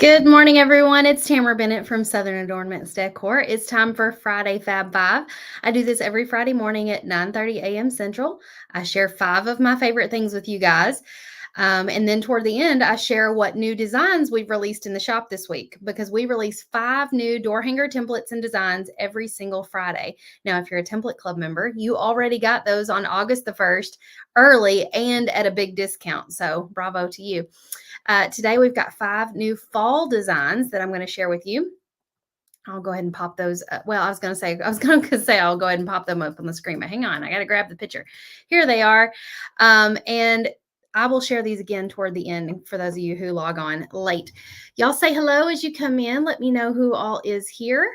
Good morning, everyone. It's Tamara Bennett from Southern Adornments Decor. It's time for Friday Fab Five. I do this every Friday morning at 9:30 a.m. Central. I share five of my favorite things with you guys. And then toward the end, I share what new designs we've released in the shop this week because we release five new door hanger templates and designs every single Friday. Now, if you're a template club member, you already got those on August the 1st early and at a big discount. So bravo to you. Today we've got five new fall designs that I'm going to share with you. I'll go ahead and pop those. Well, I was going to say I'll go ahead and pop them up on the screen, but hang on, I got to grab the picture. Here they are. And I will share these again toward the end for those of you who log on late. Y'all say hello as you come in. Let me know who all is here.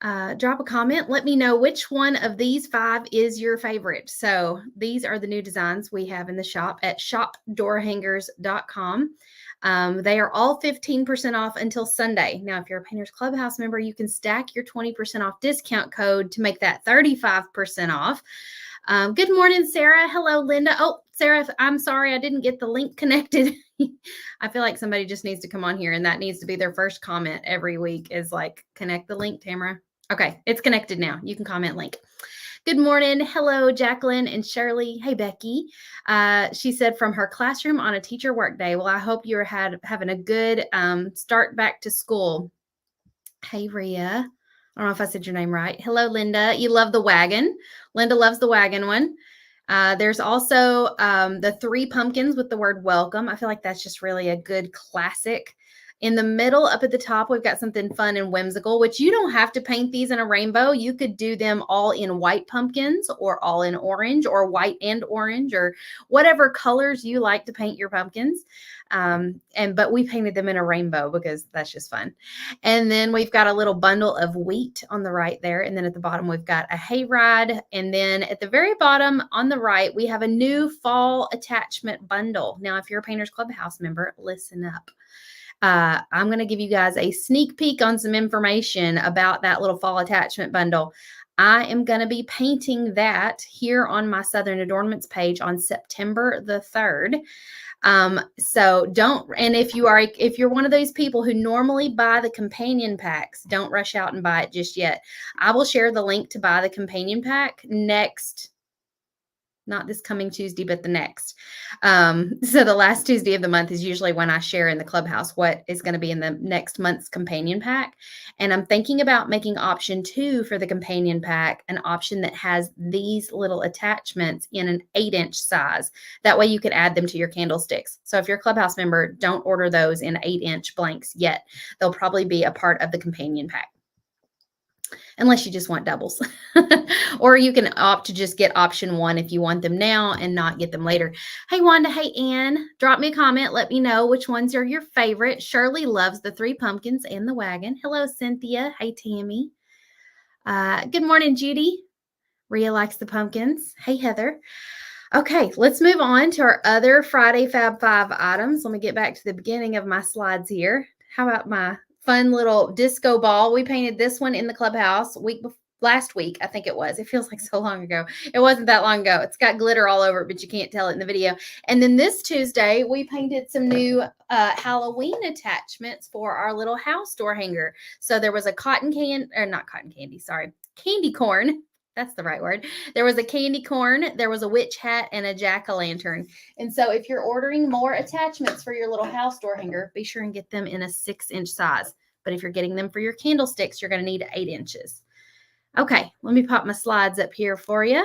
Drop a comment. Let me know which one of these five is your favorite. So these are the new designs we have in the shop at shopdoorhangers.com. They are all 15% off until Sunday. Now, if you're a Painters Clubhouse member, you can stack your 20% off discount code to make that 35% off. Good morning, Sarah. Hello, Linda. Oh, Sarah, I'm sorry I didn't get the link connected. I feel like somebody just needs to come on here and that needs to be their first comment every week is like, connect the link, Tamara. Okay, it's connected now. You can comment link. Good morning. Hello, Jacqueline and Shirley. Hey, Becky. She said from her classroom on a teacher work day. Well, I hope you're having a good start back to school. Hey, Rhea. I don't know if I said your name right. Hello, Linda. You love the wagon. Linda loves the wagon one. There's also the three pumpkins with the word welcome. I feel like that's just really a good classic. In the middle, up at the top, we've got something fun and whimsical, which you don't have to paint these in a rainbow. You could do them all in white pumpkins or all in orange or white and orange or whatever colors you like to paint your pumpkins. But we painted them in a rainbow because that's just fun. And then we've got a little bundle of wheat on the right there. And then at the bottom, we've got a hayride. And then at the very bottom on the right, we have a new fall attachment bundle. Now, if you're a Painters Clubhouse member, listen up. I'm going to give you guys a sneak peek on some information about that little fall attachment bundle. I am going to be painting that here on my Southern Adornments page on September the 3rd. So don't, and if you're one of those people who normally buy the companion packs, don't rush out and buy it just yet. I will share the link to buy the companion pack not this coming Tuesday, but the next. So the last Tuesday of the month is usually when I share in the clubhouse what is going to be in the next month's companion pack. And I'm thinking about making option 2 for the companion pack, an option that has these little attachments in an 8-inch size. That way you can add them to your candlesticks. So if you're a clubhouse member, don't order those in 8-inch blanks yet. They'll probably be a part of the companion pack, unless you just want doubles. Or you can opt to just get option 1 if you want them now and not get them later. Hey, Wanda. Hey, Ann. Drop me a comment. Let me know which ones are your favorite. Shirley loves the three pumpkins and the wagon. Hello, Cynthia. Hey, Tammy. Good morning, Judy. Rhea likes the pumpkins. Hey, Heather. Okay, let's move on to our other Friday Fab 5 items. Let me get back to the beginning of my slides here. How about my fun little disco ball? We painted this one in the clubhouse last week, I think it was. It feels like so long ago. It wasn't that long ago. It's got glitter all over it, but you can't tell it in the video. And then this Tuesday, we painted some new Halloween attachments for our little house door hanger. So there was a candy corn. That's the right word. There was a candy corn, there was a witch hat, and a jack-o'-lantern. And so if you're ordering more attachments for your little house door hanger, be sure and get them in a 6-inch size. But if you're getting them for your candlesticks, you're going to need 8 inches. Okay, let me pop my slides up here for you.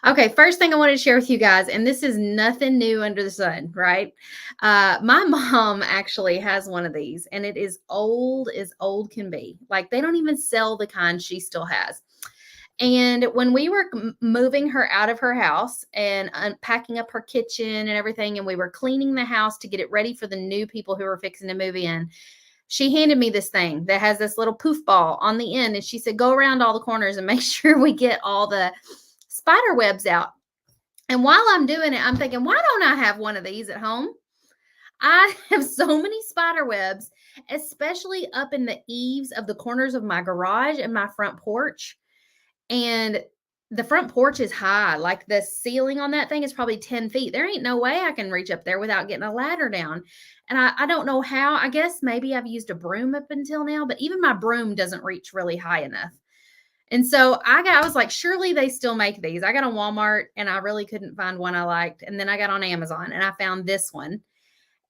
Okay, first thing I wanted to share with you guys, and this is nothing new under the sun, right? My mom actually has one of these, and it is old as old can be. Like, they don't even sell the kind she still has. And when we were moving her out of her house and unpacking up her kitchen and everything, and we were cleaning the house to get it ready for the new people who were fixing to move in, she handed me this thing that has this little poof ball on the end. And she said, go around all the corners and make sure we get all the spider webs out. And while I'm doing it, I'm thinking, why don't I have one of these at home? I have so many spider webs, especially up in the eaves of the corners of my garage and my front porch. And the front porch is high. Like the ceiling on that thing is probably 10 feet. There ain't no way I can reach up there without getting a ladder down. And I don't know how. I guess maybe I've used a broom up until now, but even my broom doesn't reach really high enough. And so I was like, surely they still make these. I got on Walmart and I really couldn't find one I liked. And then I got on Amazon and I found this one.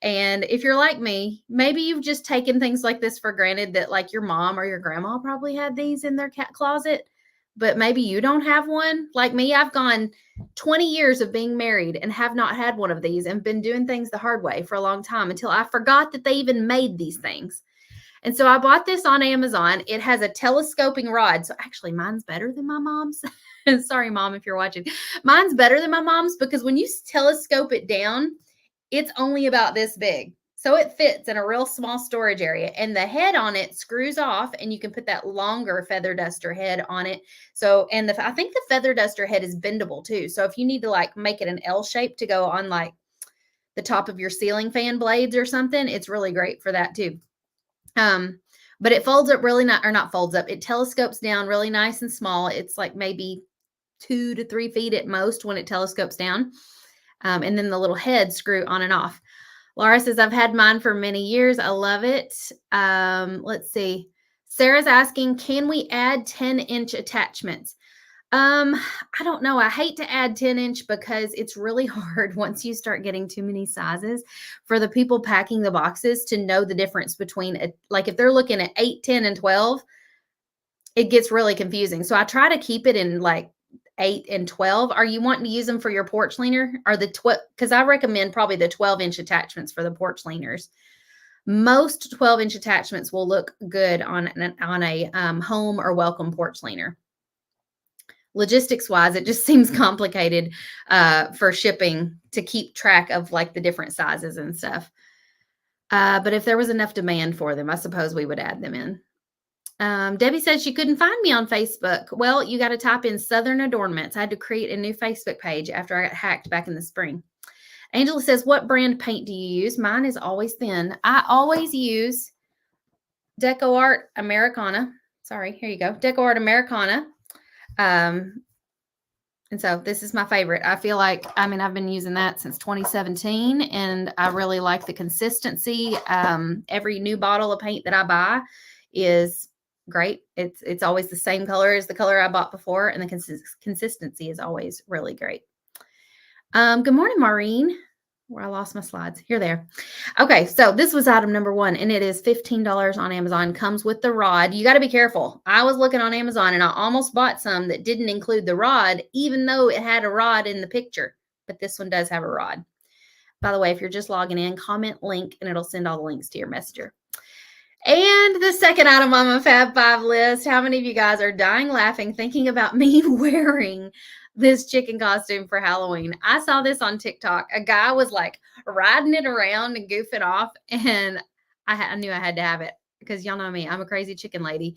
And if you're like me, maybe you've just taken things like this for granted that like your mom or your grandma probably had these in their cat closet, but maybe you don't have one. Like me, I've gone 20 years of being married and have not had one of these and been doing things the hard way for a long time until I forgot that they even made these things. And so I bought this on Amazon. It has a telescoping rod. So actually, mine's better than my mom's. Sorry, Mom, if you're watching. Mine's better than my mom's because when you telescope it down, it's only about this big. So it fits in a real small storage area. And the head on it screws off and you can put that longer feather duster head on it. So, and I think the feather duster head is bendable too. So if you need to like make it an L shape to go on like the top of your ceiling fan blades or something, it's really great for that too. But it folds up really not, or not folds up. It telescopes down really nice and small. It's like maybe 2 to 3 feet at most when it telescopes down. And then the little head screw on and off. Laura says, I've had mine for many years. I love it. Let's see. Sarah's asking, can we add 10-inch attachments? I don't know. I hate to add 10-inch because it's really hard once you start getting too many sizes for the people packing the boxes to know the difference between like if they're looking at 8, 10, and 12, it gets really confusing. So I try to keep it in like 8 and 12. Are you wanting to use them for your porch leaner? Or the 12? Because I recommend probably the 12-inch attachments for the porch leaners. Most 12-inch attachments will look good on a home or welcome porch leaner. Logistics wise, it just seems complicated for shipping to keep track of like the different sizes and stuff. But if there was enough demand for them, I suppose we would add them in. Debbie said she couldn't find me on Facebook. Well, you got to type in Southern Adornments. I had to create a new Facebook page after I got hacked back in the spring. Angela says, what brand paint do you use? Mine is Always Thin. I always use DecoArt Americana. Sorry, here you go. DecoArt Americana. And so this is my favorite. I feel like, I mean, I've been using that since 2017 and I really like the consistency. Every new bottle of paint that I buy is great. It's always the same color as the color I bought before. And the consistency is always really great. Good morning, Maureen. Where I lost my slides. Here they are. Okay, so this was item number 1, and it is $15 on Amazon. Comes with the rod. You got to be careful. I was looking on Amazon, and I almost bought some that didn't include the rod, even though it had a rod in the picture. But this one does have a rod. By the way, if you're just logging in, comment link, and it'll send all the links to your messenger. And the second item on my Fab 5 list, how many of you guys are dying laughing thinking about me wearing this chicken costume for Halloween? I saw this on TikTok. A guy was like riding it around and goofing off, and I knew I had to have it because y'all know me. I'm a crazy chicken lady.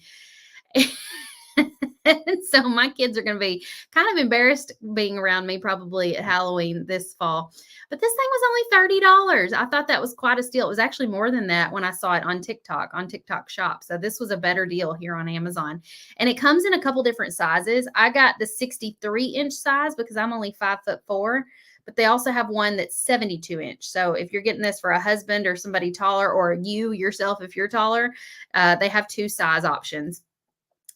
And so my kids are going to be kind of embarrassed being around me probably at Halloween this fall. But this thing was only $30. I thought that was quite a steal. It was actually more than that when I saw it on TikTok Shop. So this was a better deal here on Amazon. And it comes in a couple different sizes. I got the 63-inch size because I'm only 5'4", but they also have one that's 72-inch. So if you're getting this for a husband or somebody taller, or you yourself, if you're taller, they have 2 size options.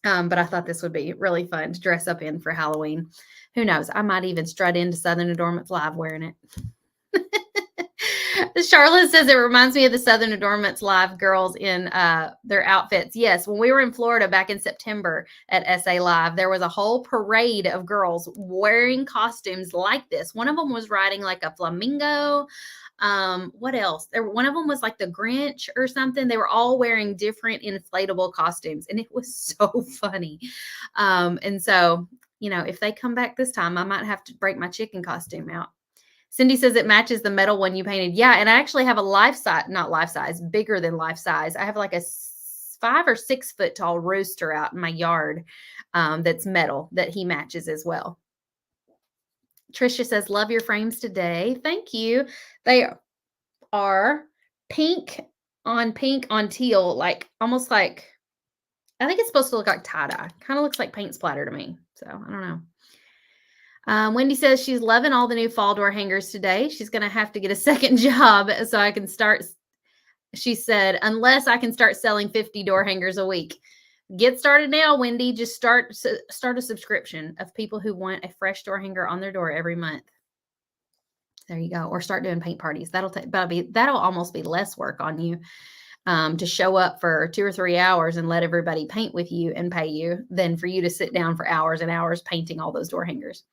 But I thought this would be really fun to dress up in for Halloween. Who knows? I might even strut into Southern Adornments Live wearing it. Charlotte says it reminds me of the Southern Adornments Live girls in their outfits. Yes, when we were in Florida back in September at SA Live, there was a whole parade of girls wearing costumes like this. One of them was riding like a flamingo. What else? One of them was like the Grinch or something. They were all wearing different inflatable costumes, and it was so funny. And so, you know, if they come back this time, I might have to break my chicken costume out. Cindy says it matches the metal one you painted. Yeah, and I actually have a not life size, bigger than life size. I have like a 5 or 6 foot tall rooster out in my yard that's metal that he matches as well. Trisha says, love your frames today. Thank you. They are pink on teal, like almost like, I think it's supposed to look like tie-dye. Kind of looks like paint splatter to me. So I don't know. Wendy says she's loving all the new fall door hangers today. She's going to have to get a second job so I can start. She said, unless I can start selling 50 door hangers a week. Get started now, Wendy. Just start a subscription of people who want a fresh door hanger on their door every month. There you go. Or start doing paint parties. That'll almost be less work on you to show up for 2 or 3 hours and let everybody paint with you and pay you than for you to sit down for hours and hours painting all those door hangers.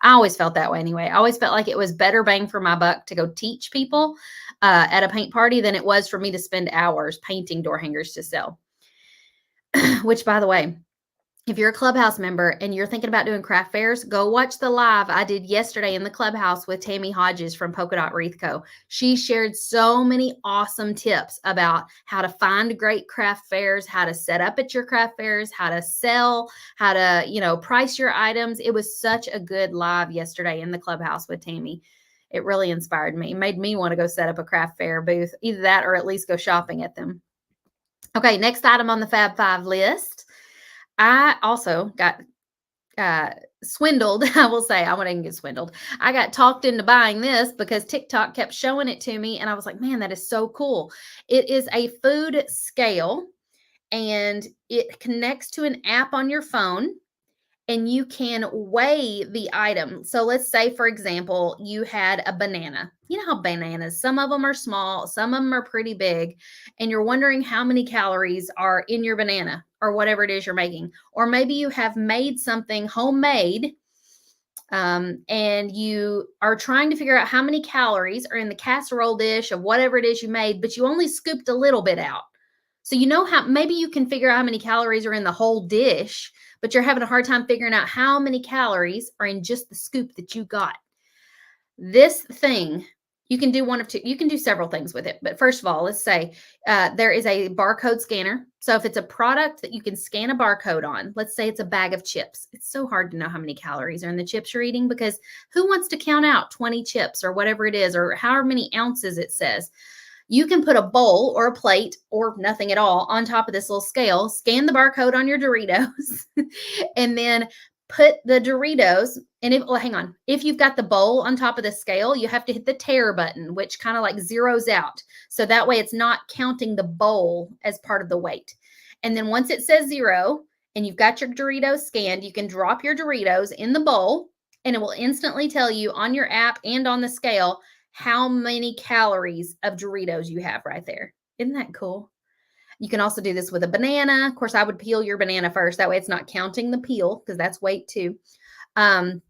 I always felt that way anyway. I always felt like it was better bang for my buck to go teach people at a paint party than it was for me to spend hours painting door hangers to sell. Which, by the way, if you're a Clubhouse member and you're thinking about doing craft fairs, go watch the live I did yesterday in the Clubhouse with Tammy Hodges from Polka Dot Wreath Co. She shared so many awesome tips about how to find great craft fairs, how to set up at your craft fairs, how to sell, how to, price your items. It was such a good live yesterday in the Clubhouse with Tammy. It really inspired me. It made me want to go set up a craft fair booth, either that or at least go shopping at them. Okay, next item on the Fab Five list. I also got swindled. I will say I wouldn't get swindled. I got talked into buying this because TikTok kept showing it to me. And I was like, man, that is so cool. It is a food scale and it connects to an app on your phone and you can weigh the item. So let's say, for example, you had a banana. You know how bananas, some of them are small, some of them are pretty big, and you're wondering how many calories are in your banana or whatever it is you're making. Or maybe you have made something homemade and you are trying to figure out how many calories are in the casserole dish of whatever it is you made, but you only scooped a little bit out. So you know how maybe you can figure out how many calories are in the whole dish, but you're having a hard time figuring out how many calories are in just the scoop that you got. This thing, you can do one of two. You can do several things with it. But first of all, let's say there is a barcode scanner. So if it's a product that you can scan a barcode on, let's say it's a bag of chips. It's so hard to know how many calories are in the chips you're eating because who wants to count out 20 chips or whatever it is or however many ounces it says. You can put a bowl or a plate or nothing at all on top of this little scale, scan the barcode on your Doritos, and then put the Doritos, and hang on, if you've got the bowl on top of the scale, you have to hit the tare button, which kind of like zeroes out. So that way it's not counting the bowl as part of the weight. And then once it says 0 and you've got your Doritos scanned, you can drop your Doritos in the bowl and it will instantly tell you on your app and on the scale how many calories of Doritos you have right there. Isn't that cool? You can also do this with a banana. Of course, I would peel your banana first. That way it's not counting the peel because that's weight too. And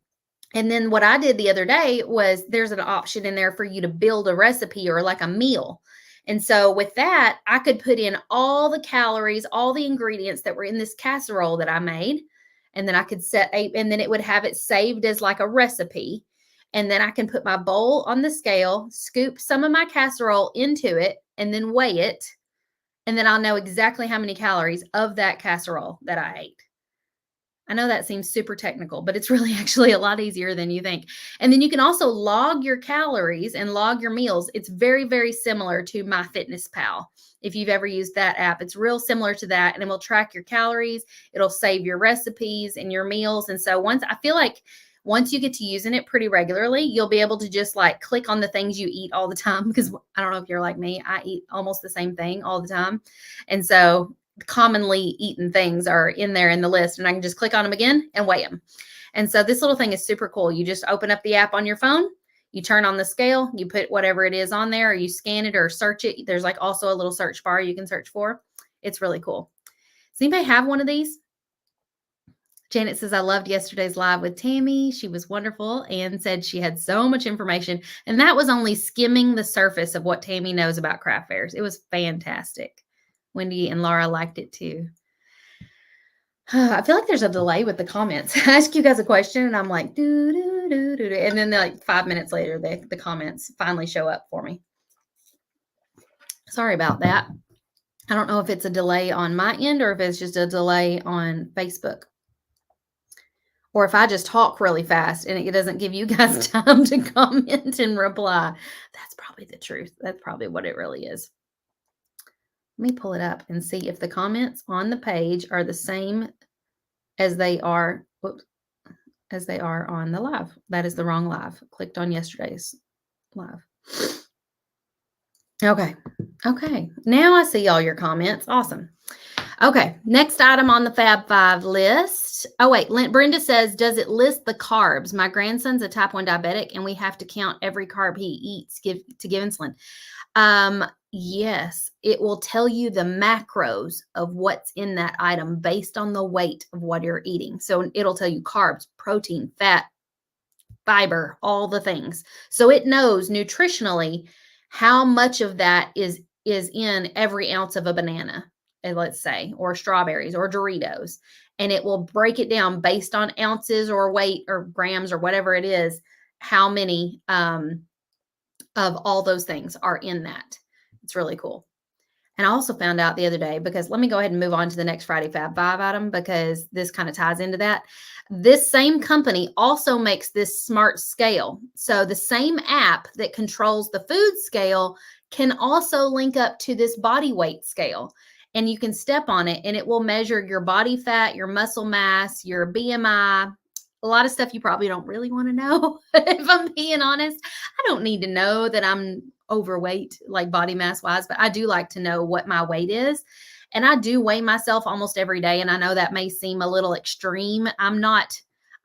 then what I did the other day was there's an option in there for you to build a recipe or like a meal. And so with that, I could put in all the calories, all the ingredients that were in this casserole that I made. And then I could and then it would have it saved as like a recipe. And then I can put my bowl on the scale, scoop some of my casserole into it, and then weigh it. And then I'll know exactly how many calories of that casserole that I ate. I know that seems super technical, but it's really actually a lot easier than you think. And then you can also log your calories and log your meals. It's very, very similar to MyFitnessPal. If you've ever used that app, it's real similar to that. And it will track your calories. It'll save your recipes and your meals. And so I feel like once you get to using it pretty regularly, you'll be able to just like click on the things you eat all the time. Because I don't know if you're like me, I eat almost the same thing all the time. And so commonly eaten things are in there in the list and I can just click on them again and weigh them. And so this little thing is super cool. You just open up the app on your phone, you turn on the scale, you put whatever it is on there, or you scan it or search it. There's like also a little search bar you can search for. It's really cool. Does anybody have one of these? Janet says, I loved yesterday's live with Tammy. She was wonderful and said she had so much information. And that was only skimming the surface of what Tammy knows about craft fairs. It was fantastic. Wendy and Laura liked it too. I feel like there's a delay with the comments. I ask you guys a question and I'm like, do, do, do, do, do. And then like 5 minutes later, the comments finally show up for me. Sorry about that. I don't know if it's a delay on my end or if it's just a delay on Facebook. Or if I just talk really fast and it doesn't give you guys time to comment and reply. That's probably the truth. That's probably what it really is. Let me pull it up and see if the comments on the page are the same as they are as they are on the live. That is the wrong live. Clicked on yesterday's live. Okay. Okay. Now I see all your comments. Awesome. Okay. Next item on the Fab Five list. Oh, wait. Brenda says, does it list the carbs? My grandson's a type 1 diabetic, and we have to count every carb he eats to give insulin. Yes, it will tell you the macros of what's in that item based on the weight of what you're eating. So it'll tell you carbs, protein, fat, fiber, all the things. So it knows nutritionally how much of that is in every ounce of a banana, let's say, or strawberries or Doritos. And it will break it down based on ounces or weight or grams or whatever it is, how many of all those things are in that. It's really cool. And I also found out the other day, because let me go ahead and move on to the next Friday Fab Five item, because this kind of ties into that. This same company also makes this smart scale. So the same app that controls the food scale can also link up to this body weight scale. And you can step on it and it will measure your body fat, your muscle mass, your BMI, a lot of stuff you probably don't really want to know. If I'm being honest, I don't need to know that I'm overweight, like body mass wise, but I do like to know what my weight is. And I do weigh myself almost every day. And I know that may seem a little extreme. I'm not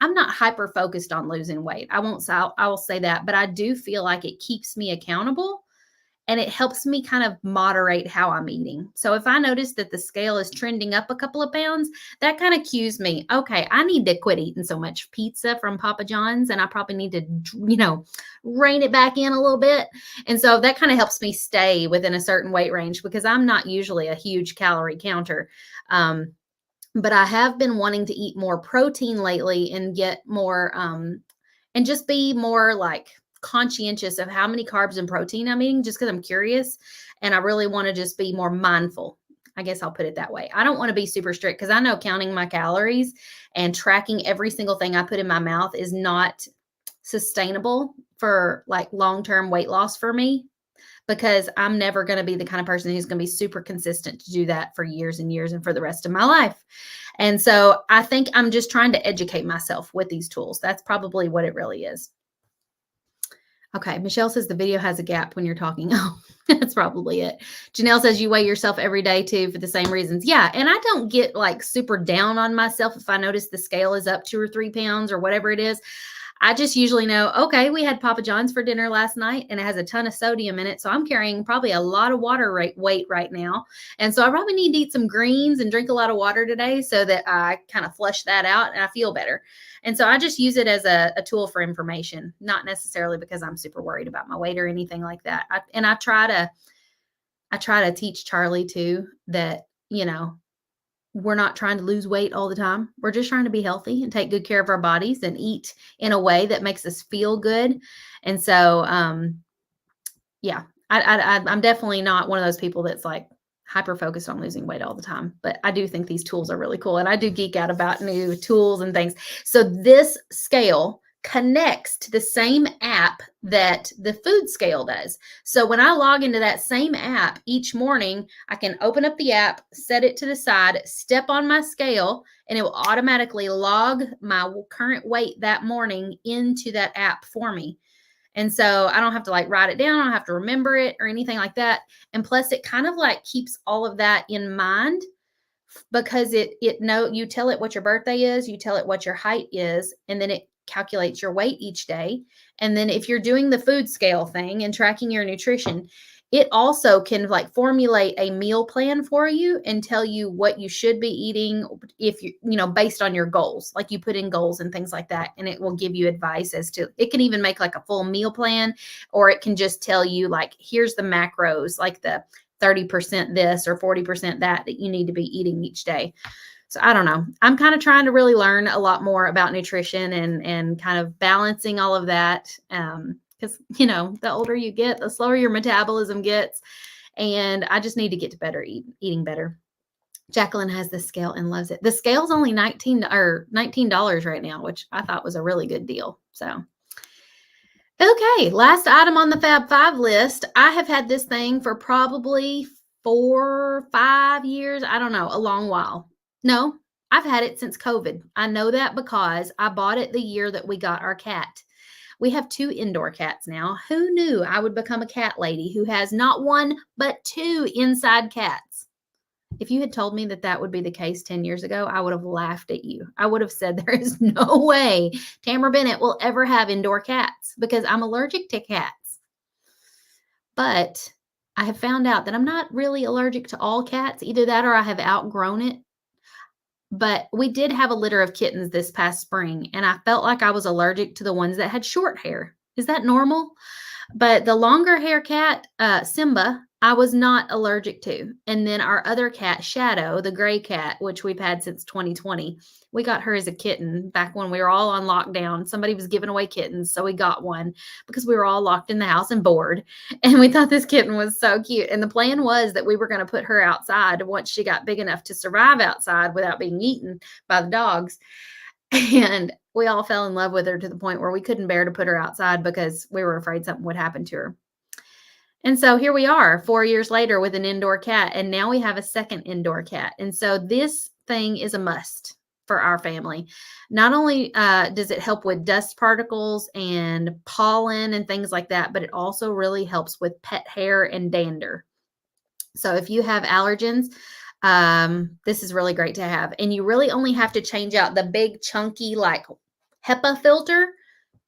hyper focused on losing weight. I will say that, but I do feel like it keeps me accountable. And it helps me kind of moderate how I'm eating. So if I notice that the scale is trending up a couple of pounds, that kind of cues me, okay, I need to quit eating so much pizza from Papa John's, and I probably need to, rein it back in a little bit. And so that kind of helps me stay within a certain weight range, because I'm not usually a huge calorie counter. But I have been wanting to eat more protein lately and get more, and just be more like conscientious of how many carbs and protein I'm eating, just because I'm curious and I really want to just be more mindful. I guess I'll put it that way. I don't want to be super strict, because I know counting my calories and tracking every single thing I put in my mouth is not sustainable for like long-term weight loss for me, because I'm never going to be the kind of person who's going to be super consistent to do that for years and years and for the rest of my life. And so I think I'm just trying to educate myself with these tools. That's probably what it really is. Okay, Michelle says the video has a gap when you're talking. Oh, that's probably it. Janelle says you weigh yourself every day too for the same reasons. Yeah, and I don't get like super down on myself if I notice the scale is up 2 or 3 pounds or whatever it is. I just usually know, okay, we had Papa John's for dinner last night and it has a ton of sodium in it. So I'm carrying probably a lot of water weight right now. And so I probably need to eat some greens and drink a lot of water today so that I kind of flush that out and I feel better. And so I just use it as a tool for information, not necessarily because I'm super worried about my weight or anything like that. I try to teach Charlie too that, we're not trying to lose weight all the time. We're just trying to be healthy and take good care of our bodies and eat in a way that makes us feel good. And so, yeah, I'm definitely not one of those people that's like hyper focused on losing weight all the time, but I do think these tools are really cool. And I do geek out about new tools and things. So this scale connects to the same app that the food scale does. So when I log into that same app each morning, I can open up the app, set it to the side, step on my scale, and it will automatically log my current weight that morning into that app for me. And so I don't have to like write it down. I don't have to remember it or anything like that. And plus it kind of like keeps all of that in mind, because you tell it what your birthday is, you tell it what your height is, and then it calculates your weight each day. And then if you're doing the food scale thing and tracking your nutrition, it also can like formulate a meal plan for you and tell you what you should be eating if based on your goals. Like you put in goals and things like that, and it will give you advice as to, it can even make like a full meal plan, or it can just tell you like, here's the macros, like the 30% this or 40% that you need to be eating each day. So I don't know. I'm kind of trying to really learn a lot more about nutrition and kind of balancing all of that. Because, the older you get, the slower your metabolism gets. And I just need to get to better eating better. Jacqueline has the scale and loves it. The scale's only $19 right now, which I thought was a really good deal. So, okay, last item on the Fab Five list. I have had this thing for probably 4 or 5 years. I don't know, a long while. No, I've had it since COVID. I know that because I bought it the year that we got our cat. We have 2 indoor cats now. Who knew I would become a cat lady who has not 1, but 2 inside cats? If you had told me that that would be the case 10 years ago, I would have laughed at you. I would have said, there is no way Tamara Bennett will ever have indoor cats because I'm allergic to cats. But I have found out that I'm not really allergic to all cats. Either that or I have outgrown it. But we did have a litter of kittens this past spring, and I felt like I was allergic to the ones that had short hair. Is that normal? But the longer hair cat, Simba, I was not allergic to. And then our other cat, Shadow, the gray cat, which we've had since 2020, we got her as a kitten back when we were all on lockdown. Somebody was giving away kittens, so we got one because we were all locked in the house and bored. And we thought this kitten was so cute. And the plan was that we were going to put her outside once she got big enough to survive outside without being eaten by the dogs. And we all fell in love with her to the point where we couldn't bear to put her outside because we were afraid something would happen to her. And so here we are 4 years later with an indoor cat, and now we have a second indoor cat. And so this thing is a must for our family. Not only does it help with dust particles and pollen and things like that, but it also really helps with pet hair and dander. So if you have allergens, this is really great to have. And you really only have to change out the big chunky like HEPA filter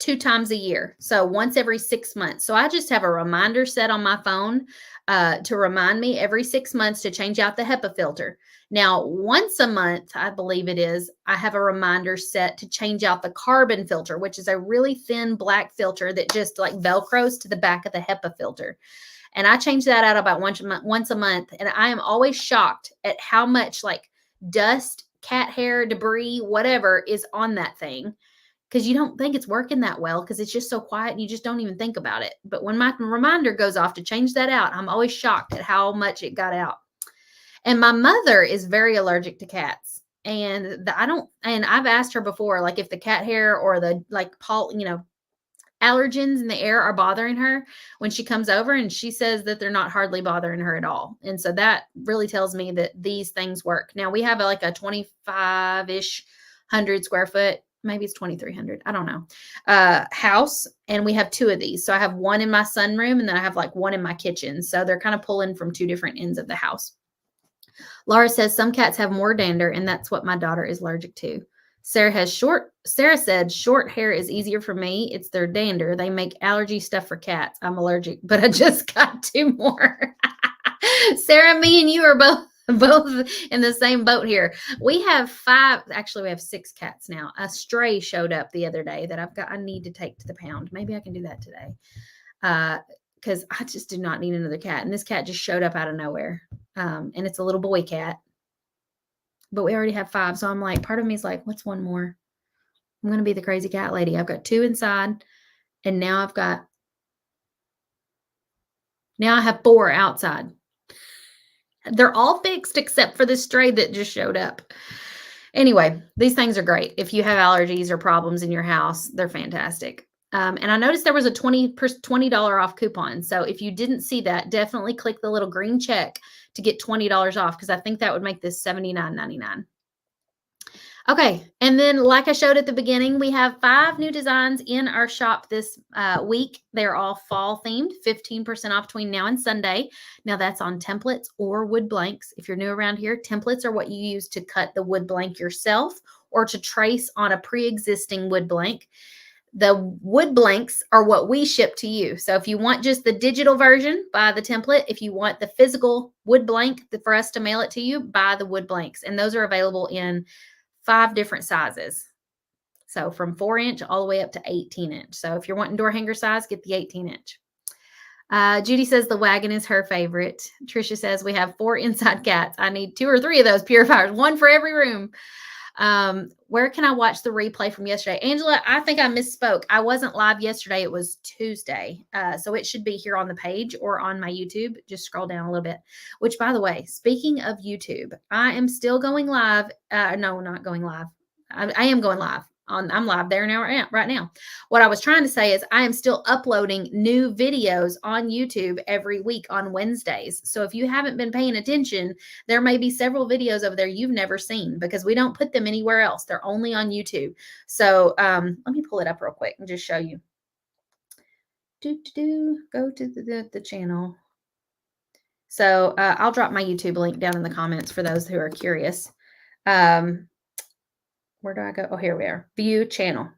2 times a year. So once every 6 months. So I just have a reminder set on my phone to remind me every 6 months to change out the HEPA filter. Now, once a month, I believe it is, I have a reminder set to change out the carbon filter, which is a really thin black filter that just like Velcros to the back of the HEPA filter. And I change that out about once a month. And I am always shocked at how much like dust, cat hair, debris, whatever is on that thing. Because you don't think it's working that well because it's just so quiet and you just don't even think about it. But when my reminder goes off to change that out, I'm always shocked at how much it got out. And my mother is very allergic to cats. And I've asked her before, like if the cat hair or the like allergens in the air are bothering her when she comes over, and she says that they're not hardly bothering her at all. And so that really tells me that these things work. Now we have like a 25-ish 100 square foot, maybe it's 2,300, I don't know, house. And we have 2 of these. So I have one in my sunroom and then I have like one in my kitchen. So they're kind of pulling from 2 different ends of the house. Laura says some cats have more dander, and that's what my daughter is allergic to. Sarah said short hair is easier for me. It's their dander. They make allergy stuff for cats. I'm allergic, but I just got 2 more. Sarah, me and you are both in the same boat here. We have 5, actually we have 6 cats now. A stray showed up the other day that I need to take to the pound. Maybe I can do that today. Because I just do not need another cat. And this cat just showed up out of nowhere. And it's a little boy cat. But we already have 5. So I'm like, part of me is like, what's one more? I'm going to be the crazy cat lady. I've got 2 inside. And now I have 4 outside. They're all fixed except for this stray that just showed up. Anyway, these things are great. If you have allergies or problems in your house, they're fantastic. And I noticed there was a $20 off coupon. So if you didn't see that, definitely click the little green check to get $20 off, because I think that would make this $79.99. Okay, and then like I showed at the beginning, we have 5 new designs in our shop this week. They're all fall themed, 15% off between now and Sunday. Now that's on templates or wood blanks. If you're new around here, templates are what you use to cut the wood blank yourself or to trace on a pre-existing wood blank. The wood blanks are what we ship to you. So if you want just the digital version, buy the template. If you want the physical wood blank for us to mail it to you, buy the wood blanks. And those are available in 5 different sizes. So from 4-inch all the way up to 18-inch. So if you're wanting door hanger size, get the 18-inch. Judy says the wagon is her favorite. Trisha says we have 4 inside cats. I need 2 or 3 of those purifiers, 1 for every room. Where can I watch the replay from yesterday? Angela, I think I misspoke. I wasn't live yesterday. It was Tuesday. So it should be here on the page or on my YouTube. Just scroll down a little bit, which by the way, speaking of YouTube, I am still going live. No, not going live. I am going live I'm live there now, right now. What I was trying to say is I am still uploading new videos on YouTube every week on Wednesdays. So if you haven't been paying attention, there may be several videos over there you've never seen because we don't put them anywhere else. They're only on YouTube. So let me pull it up real quick and just show you. Go to the channel. So I'll drop my YouTube link down in the comments for those who are curious. Where do I go? Oh, here we are. View channel.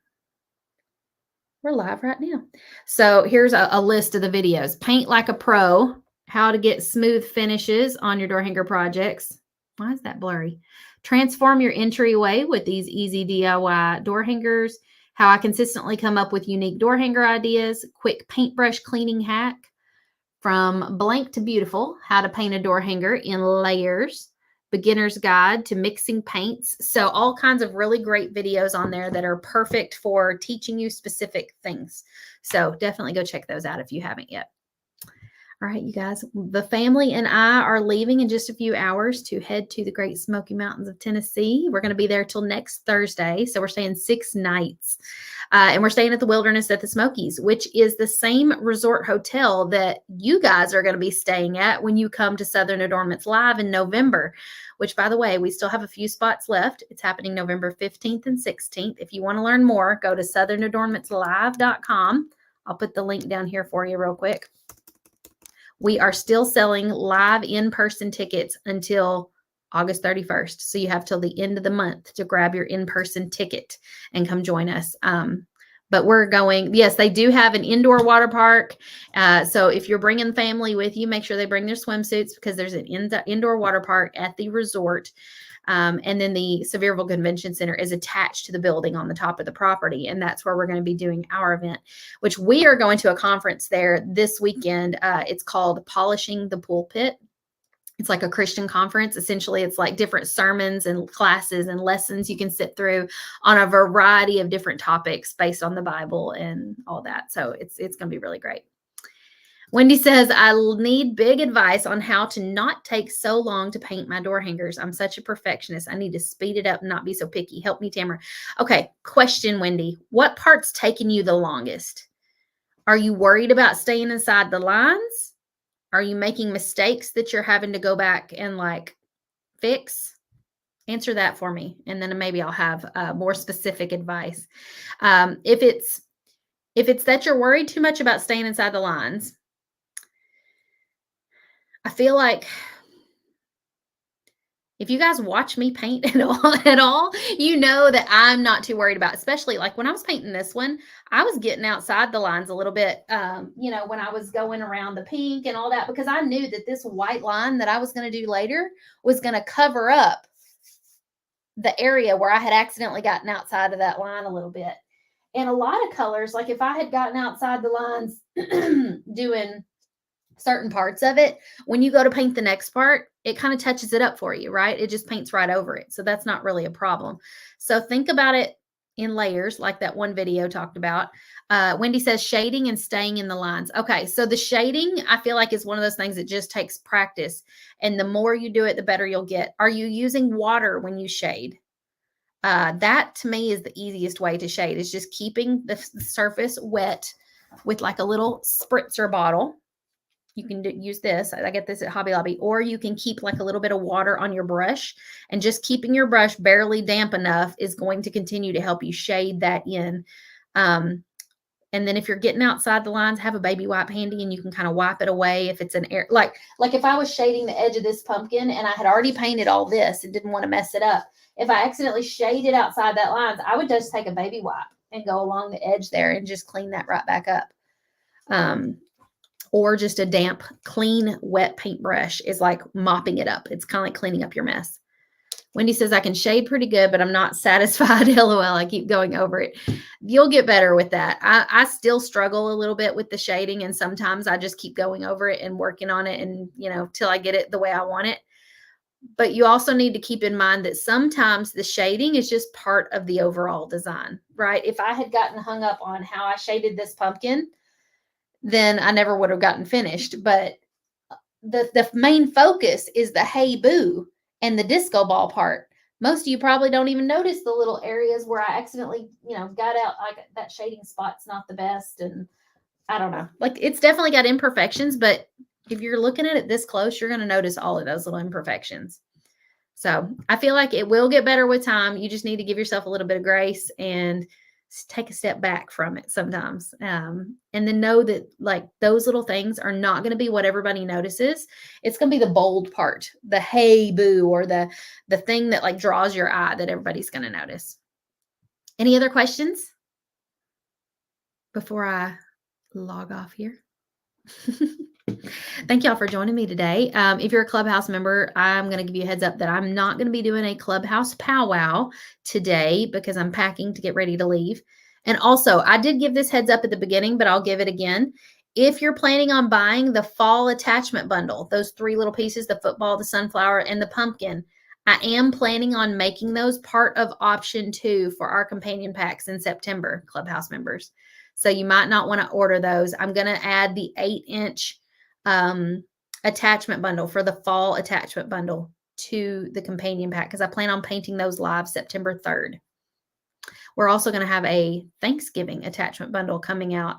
We're live right now. So here's a list of the videos. Paint like a pro. How to get smooth finishes on your door hanger projects. Why is that blurry? Transform your entryway with these easy DIY door hangers. How I consistently come up with unique door hanger ideas. Quick paintbrush cleaning hack. From blank to beautiful. How to paint a door hanger in layers. Beginner's guide to mixing paints. So all kinds of really great videos on there that are perfect for teaching you specific things. So definitely go check those out if you haven't yet. All right, you guys, the family and I are leaving in just a few hours to head to the Great Smoky Mountains of Tennessee. We're going to be there till next Thursday. So we're staying 6 nights. And we're staying at the Wilderness at the Smokies, which is the same resort hotel that you guys are going to be staying at when you come to Southern Adornments Live in November, which, by the way, we still have a few spots left. It's happening November 15th and 16th. If you want to learn more, go to southernadornmentslive.com. I'll put the link down here for you real quick. We are still selling live in-person tickets until August 31st. So you have till the end of the month to grab your in-person ticket and come join us. But we're going, yes, they do have an indoor water park. So if you're bringing family with you, make sure they bring their swimsuits because there's an indoor water park at the resort. And then the Sevierville Convention Center is attached to the building on the top of the property. And that's where we're going to be doing our event, which we are going to a conference there this weekend. It's called Polishing the Pulpit. It's like a Christian conference. Essentially, it's like different sermons and classes and lessons you can sit through on a variety of different topics based on the Bible and all that. So it's going to be really great. Wendy says, I need big advice on how to not take so long to paint my door hangers. I'm such a perfectionist. I need to speed it up and not be so picky. Help me, Tamara. Okay, question, Wendy. What part's taking you the longest? Are you worried about staying inside the lines? Are you making mistakes that you're having to go back and like fix? Answer that for me. And then maybe I'll have more specific advice. If it's that you're worried too much about staying inside the lines, I feel like if you guys watch me paint at all, you know that I'm not too worried about, especially like when I was painting this one, I was getting outside the lines a little bit, when I was going around the pink and all that, because I knew that this white line that I was going to do later was going to cover up the area where I had accidentally gotten outside of that line a little bit. And a lot of colors, like if I had gotten outside the lines doing certain parts of it, when you go to paint the next part, it kind of touches it up for you, right? It just paints right over it. So that's not really a problem. So think about it in layers like that one video talked about. Wendy says shading and staying in the lines. Okay, so the shading, I feel like is one of those things that just takes practice. And the more you do it, the better you'll get. Are you using water when you shade? That to me is the easiest way to shade, is just keeping the surface wet with like a little spritzer bottle. You can use this. I get this at Hobby Lobby, or you can keep like a little bit of water on your brush, and just keeping your brush barely damp enough is going to continue to help you shade that in. And then if you're getting outside the lines, have a baby wipe handy and you can kind of wipe it away. If it's an air, like if I was shading the edge of this pumpkin and I had already painted all this and didn't want to mess it up, if I accidentally shaded outside that lines, I would just take a baby wipe and go along the edge there and just clean that right back up. Or just a damp, clean, wet paintbrush is like mopping it up. It's kind of like cleaning up your mess. Wendy says, I can shade pretty good, but I'm not satisfied. LOL. I keep going over it. You'll get better with that. I still struggle a little bit with the shading, and sometimes I just keep going over it and working on it and, till I get it the way I want it. But you also need to keep in mind that sometimes the shading is just part of the overall design, right? If I had gotten hung up on how I shaded this pumpkin, then I never would have gotten finished. But the main focus is the hey boo and the disco ball part. Most of you probably don't even notice the little areas where I accidentally, got out like that shading spot's not the best. And I don't know, like it's definitely got imperfections, but if you're looking at it this close, you're going to notice all of those little imperfections. So I feel like it will get better with time. You just need to give yourself a little bit of grace and take a step back from it sometimes. And then know that like those little things are not going to be what everybody notices. It's going to be the bold part, the hey boo, or the thing that like draws your eye that everybody's going to notice. Any other questions before I log off here? Thank y'all for joining me today. If you're a Clubhouse member, I'm going to give you a heads up that I'm not going to be doing a Clubhouse powwow today because I'm packing to get ready to leave. And also, I did give this heads up at the beginning, but I'll give it again. If you're planning on buying the fall attachment bundle, those 3 little pieces, the football, the sunflower, and the pumpkin, I am planning on making those part of option 2 for our companion packs in September, Clubhouse members. So you might not want to order those. I'm going to add the 8-inch attachment bundle for the fall attachment bundle to the companion pack because I plan on painting those live September 3rd. We're also going to have a Thanksgiving attachment bundle coming out.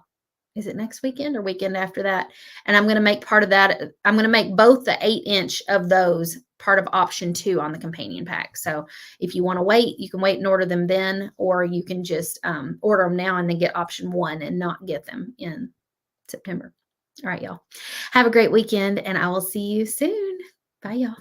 Is it next weekend or weekend after that? And I'm going to make part of that. I'm going to make both the 8-inch of those part of option 2 on the companion pack. So if you want to wait, you can wait and order them then, or you can just order them now and then get option 1 and not get them in September. All right, y'all. Have a great weekend, and I will see you soon. Bye, y'all.